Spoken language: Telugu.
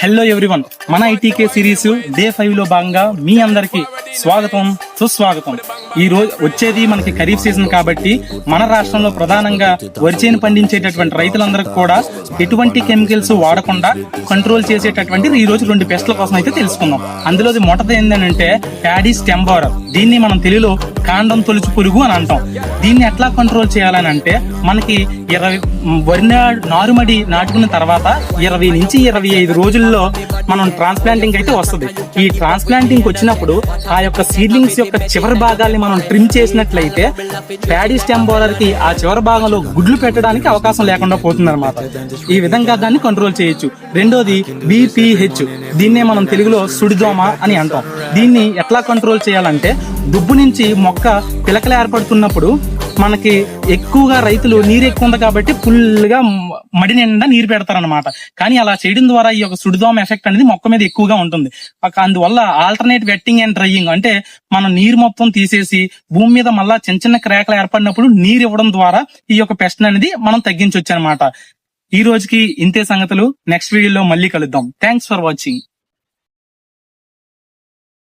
హలో ఎవ్రీవన్, మన ఐటీకే సిరీస్ డే 5 లో భాగంగా మీ అందరికి స్వాగతం సుస్వాగతం. ఈ రోజు వచ్చేది మనకి ఖరీఫ్ సీజన్ కాబట్టి మన రాష్ట్రంలో ప్రధానంగా వరి చేను పండించేటటువంటి రైతులందరికీ కూడా ఎటువంటి కెమికల్స్ వాడకుండా కంట్రోల్ చేసేటటువంటి ఈ రోజు 2 పెస్ట్ల కోసం అయితే తెలుసుకుందాం. అందులోది మొదటిది ఏంటంటే ప్యాడీ స్టెమ్ బోరర్. దీన్ని మనం తెలుగులో కాండం తొలుచు పురుగు అని అంటాం. దీన్ని ఎట్లా కంట్రోల్ చేయాలని అంటే మనకి 20 వరి నారుమడి నాటుకున్న తర్వాత 20 నుంచి 25 రోజుల్లో మనం ట్రాన్స్ప్లాంటింగ్ అయితే వస్తుంది. ఈ ట్రాన్స్ప్లాంటింగ్ వచ్చినప్పుడు ఆ యొక్క సీడ్లింగ్స్ యొక్క చివరి భాగాల్ని మనం ట్రిమ్ చేసినట్లయితే ప్యాడీ స్టెమ్ బోరర్ కి ఆ చివరి భాగంలో గుడ్లు పెట్టడానికి అవకాశం లేకుండా పోతుంది అనమాట. ఈ విధంగా దాన్ని కంట్రోల్ చేయొచ్చు. రెండోది BPH. దీన్నే మనం తెలుగులో సుడిదోమ అని అంటాం. దీన్ని ఎట్లా కంట్రోల్ చేయాలంటే దుబ్బు నుంచి మొక్క పిలకలు ఏర్పడుతున్నప్పుడు మనకి ఎక్కువగా రైతులు నీరు ఎక్కువ ఉంది కాబట్టి ఫుల్ గా మడి నిండా నీరు పెడతారనమాట. కానీ అలా చేయడం ద్వారా ఈ యొక్క సుడిదోమ ఎఫెక్ట్ అనేది మొక్క మీద ఎక్కువగా ఉంటుంది. అందువల్ల ఆల్టర్నేట్ వెట్టింగ్ అండ్ డ్రైయింగ్ అంటే మనం నీరు మొత్తం తీసేసి భూమి మీద మళ్ళా చిన్న చిన్న క్రాక్లు ఏర్పడినప్పుడు నీరు ఇవ్వడం ద్వారా ఈ యొక్క పెస్ట్ అనేది మనం తగ్గించవచ్చు అనమాట. ఈ రోజుకి ఇంతే సంగతులు. నెక్స్ట్ వీడియోలో మళ్ళీ కలుద్దాం. Thanks for watching.